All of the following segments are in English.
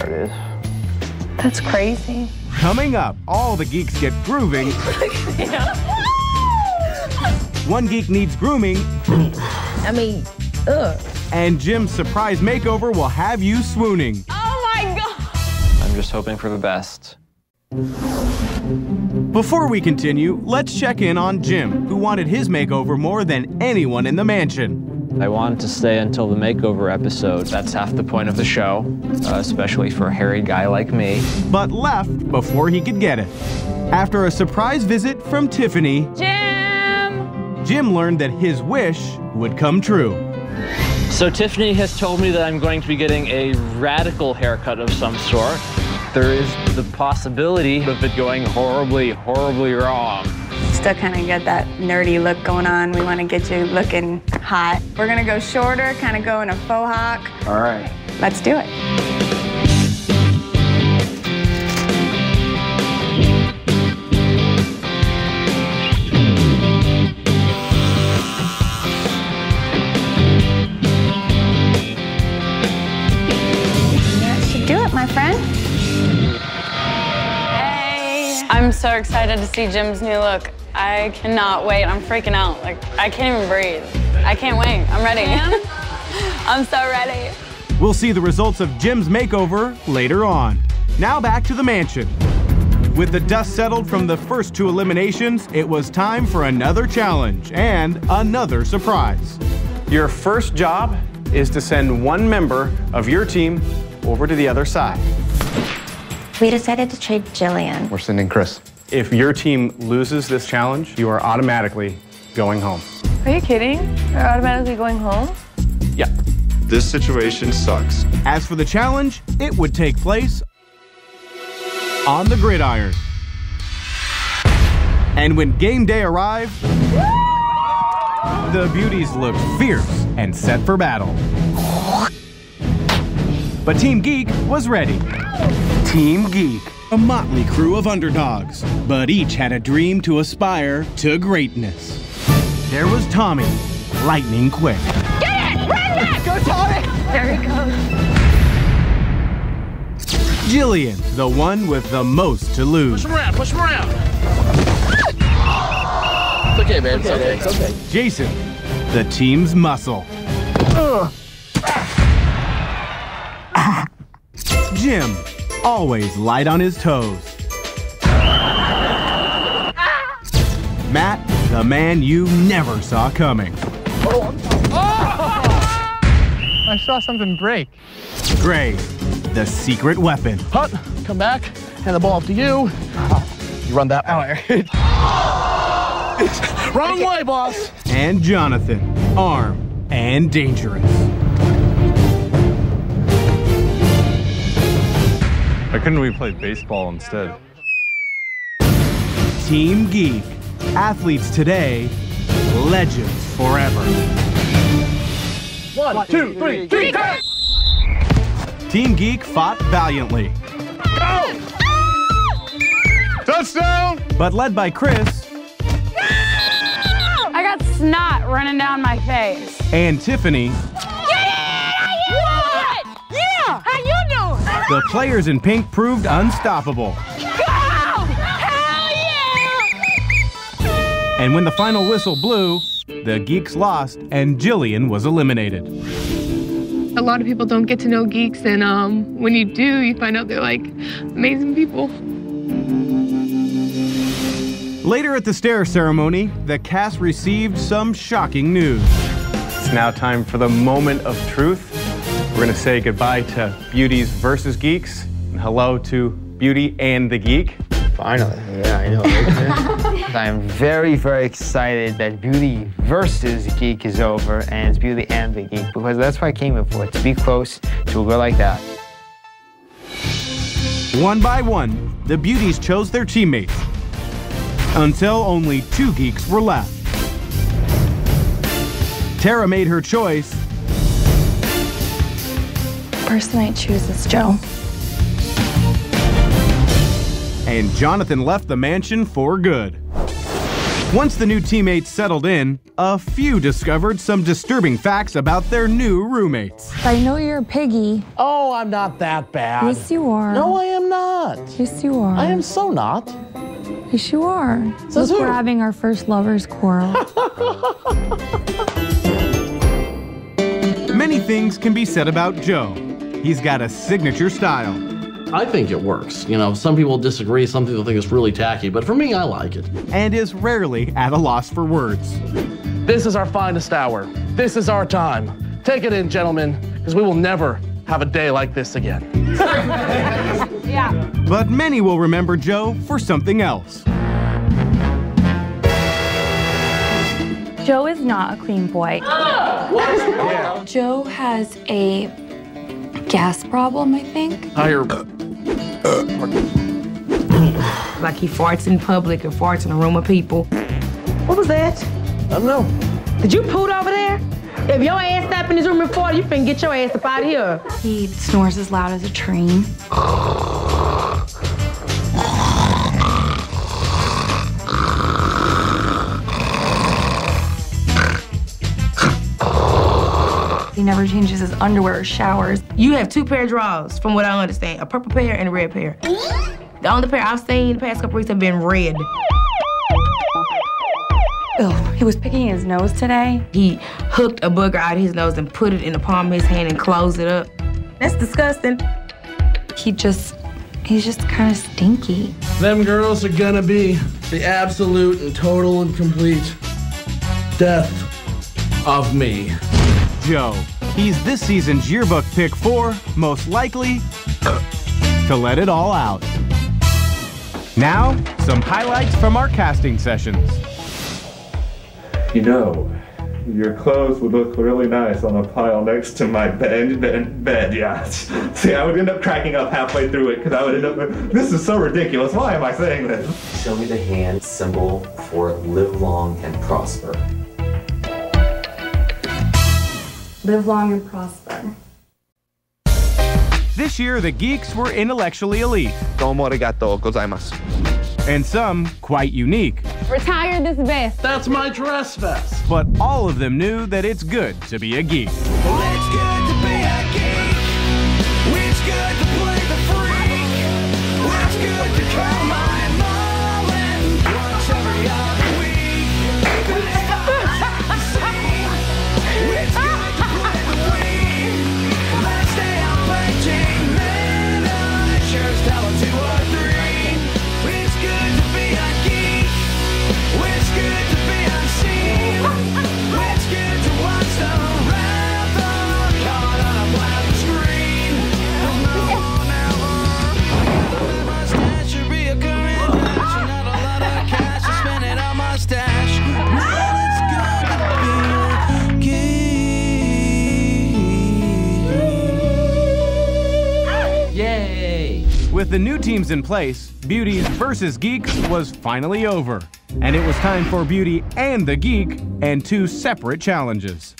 There it is. That's crazy. Coming up, all the geeks get grooving. One geek needs grooming. I mean, ugh. And Jim's surprise makeover will have you swooning. Oh my God. I'm just hoping for the best. Before we continue, let's check in on Jim, who wanted his makeover more than anyone in the mansion. I wanted to stay until the makeover episode. That's half the point of the show, especially for a hairy guy like me. But left before he could get it. After a surprise visit from Tiffany, Jim learned that his wish would come true. So Tiffany has told me that I'm going to be getting a radical haircut of some sort. There is the possibility of it going horribly, horribly wrong. Still kind of get that nerdy look going on. We want to get you looking hot. We're going to go shorter, kind of go in a faux hawk. All right. Let's do it. That should do it, my friend. I'm so excited to see Jim's new look. I cannot wait. I'm freaking out. Like, I can't even breathe. I can't wait. I'm ready. I'm so ready. We'll see the results of Jim's makeover later on. Now back to the mansion. With the dust settled from the first two eliminations, it was time for another challenge and another surprise. Your first job is to send one member of your team over to the other side. We decided to trade Jillian. We're sending Chris. If your team loses this challenge, you are automatically going home. Are you kidding? You're automatically going home? Yeah. This situation sucks. As for the challenge, it would take place on the gridiron. And when game day arrived, the beauties looked fierce and set for battle. But Team Geek was ready. Team Geek, a motley crew of underdogs, but each had a dream to aspire to greatness. There was Tommy, lightning quick. Get it! Run back! Go, Tommy! There he goes. Jillian, the one with the most to lose. Push him around, push him around. It's okay, man, it's okay. It's okay. Jason, the team's muscle. Jim, always light on his toes. Matt, the man you never saw coming. I saw something break. Gray, the secret weapon. Hut, come back, hand the ball up to you. You run that way. Wrong way, boss. And Jonathan, armed and dangerous. Why couldn't we play baseball instead? Team Geek, athletes today, legends forever. 1, 2, 3, Geek! Team Geek fought valiantly. Go! Touchdown! But led by Chris I got snot running down my face. and Tiffany, Yeah! How you doing? the players in pink proved unstoppable. Hell yeah! And when the final whistle blew, the Geeks lost and Jillian was eliminated. A lot of people don't get to know geeks, and when you do, you find out they're like amazing people. Later at the stare ceremony, the cast received some shocking news. It's now time for the moment of truth. We're going to say goodbye to Beauties versus Geeks, and hello to Beauty and the Geek. Finally, yeah, I know. I'm very, very excited that Beauty versus Geek is over, and it's Beauty and the Geek, because that's what I came here for, to be close to a girl like that. One by one, the Beauties chose their teammates, until only two Geeks were left. Tara made her choice. Person I choose is Joe. And Jonathan left the mansion for good. Once the new teammates settled in, a few discovered some disturbing facts about their new roommates. I know you're a piggy. Oh, I'm not that bad. Yes, you are. No, I am not. Yes, you are. I am so not. Yes, you are. Says Look, who? we're having our first lovers quarrel. Many things can be said about Joe. He's got a signature style. I think it works. You know, some people disagree, some people think it's really tacky, but for me, I like it. And is rarely at a loss for words. This is our finest hour. This is our time. Take it in, gentlemen, because we will never have a day like this again. Yeah. But many will remember Joe for something else. Joe is not a clean boy. Yeah. Joe has a gas problem, I think. Like he farts in public or farts in a room of people. What was that? I don't know. Did you poot over there? If your ass step in this room and fart, you finna get your ass up out of here. He snores as loud as a train. He never changes his underwear or showers. You have 2 pair of drawers, from what I understand. A purple pair and a red pair. The only pair I've seen the past couple weeks have been red. Ugh, he was picking his nose today. He hooked a booger out of his nose and put it in the palm of his hand and closed it up. That's disgusting. He's just kind of stinky. Them girls are gonna be the absolute and total and complete death of me. Joe. He's this season's yearbook pick for, most likely, to let it all out. Now, some highlights from our casting sessions. You know, your clothes would look really nice on a pile next to my bed, yeah. See, I would end up cracking up halfway through it because I would end up, this is so ridiculous. Why am I saying this? Show me the hand symbol for live long and prosper. Live long and prosper. This year, the geeks were intellectually elite. Domo arigato gozaimasu. And some quite unique. Retire this vest. That's my dress vest. But all of them knew that it's good to be a geek. Well, it's good to be a geek. It's good to play the freak. It's good to call my mom and once every other week. It's good to play the week. Let's stay on painting miniatures, tell them 2 or 3. It's good to be a geek. It's good to be unseen. It's good to watch the wrath of God on a black screen. No one ever. The mustache should be a current match. Not a lot of cash to spend it on mustache. Man, it's good to be a geek. Yay! With the new teams in place, Beauties versus Geeks was finally over. And it was time for Beauty and the Geek and 2 separate challenges.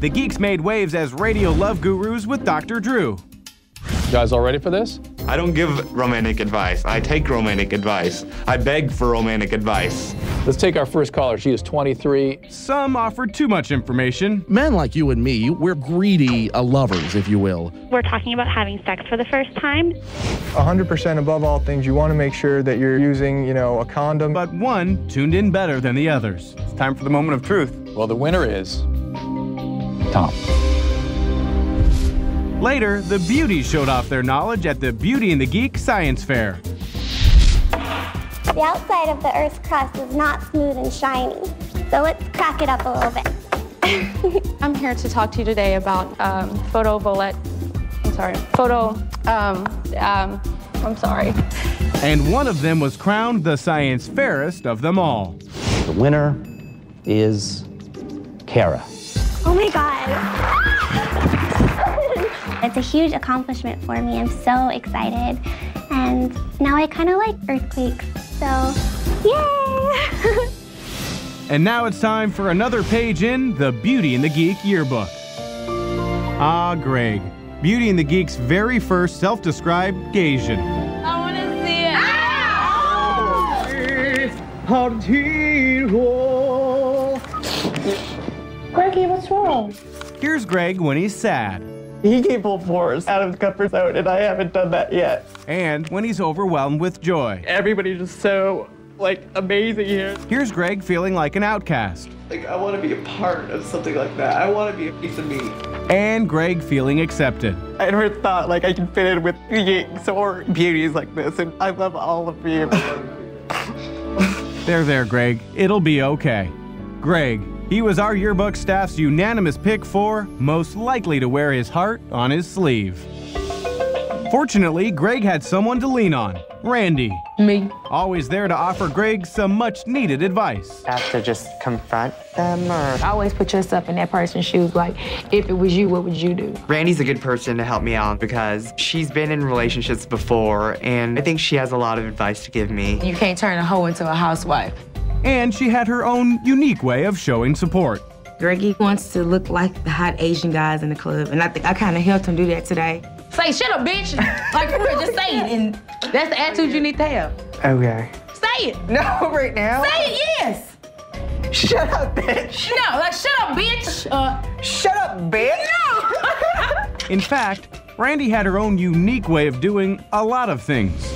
The Geeks made waves as radio love gurus with Dr. Drew. You guys all ready for this? I don't give romantic advice. I take romantic advice. I beg for romantic advice. Let's take our first caller. She is 23. Some offered too much information. Men like you and me, we're greedy lovers, if you will. We're talking about having sex for the first time. 100% above all things, you want to make sure that you're using, a condom. But one tuned in better than the others. It's time for the moment of truth. Well, the winner is Tom. Later, the Beauties showed off their knowledge at the Beauty and the Geek Science Fair. The outside of the Earth's crust is not smooth and shiny, so let's crack it up a little bit. I'm here to talk to you today about I'm sorry. And one of them was crowned the science fairest of them all. The winner is Kara. Oh my God. It's a huge accomplishment for me. I'm so excited. And now I kind of like earthquakes, so yay! And now it's time for another page in the Beauty and the Geek yearbook. Ah, Greg, Beauty and the Geek's very first self-described Gaysian. I want to see it. of teen hole. Greggy, what's wrong? Here's Greg when he's sad. He can pull force out of the comfort zone, and I haven't done that yet. And when he's overwhelmed with joy. Everybody's just so, amazing here. Here's Greg feeling like an outcast. I want to be a part of something like that. I want to be a piece of me. And Greg feeling accepted. I never thought, I can fit in with geeks or beauties like this, and I love all of you. There, Greg. It'll be okay. Greg, he was our yearbook staff's unanimous pick for most likely to wear his heart on his sleeve. Fortunately, Greg had someone to lean on, Randy. Me. Always there to offer Greg some much-needed advice. Have to just confront them, or? Always put yourself in that person's shoes. Like, if it was you, what would you do? Randy's a good person to help me out because she's been in relationships before, and I think she has a lot of advice to give me. You can't turn a hoe into a housewife. And she had her own unique way of showing support. Greggy wants to look like the hot Asian guys in the club, and I think I kind of helped him do that today. Say, shut up, bitch. Like, for real, just say it. And that's the attitude you need to have. Okay. Say it. No, right now? Say it, yes. Shut up, bitch. No, shut up, bitch. Shut up, bitch. No. In fact, Randy had her own unique way of doing a lot of things.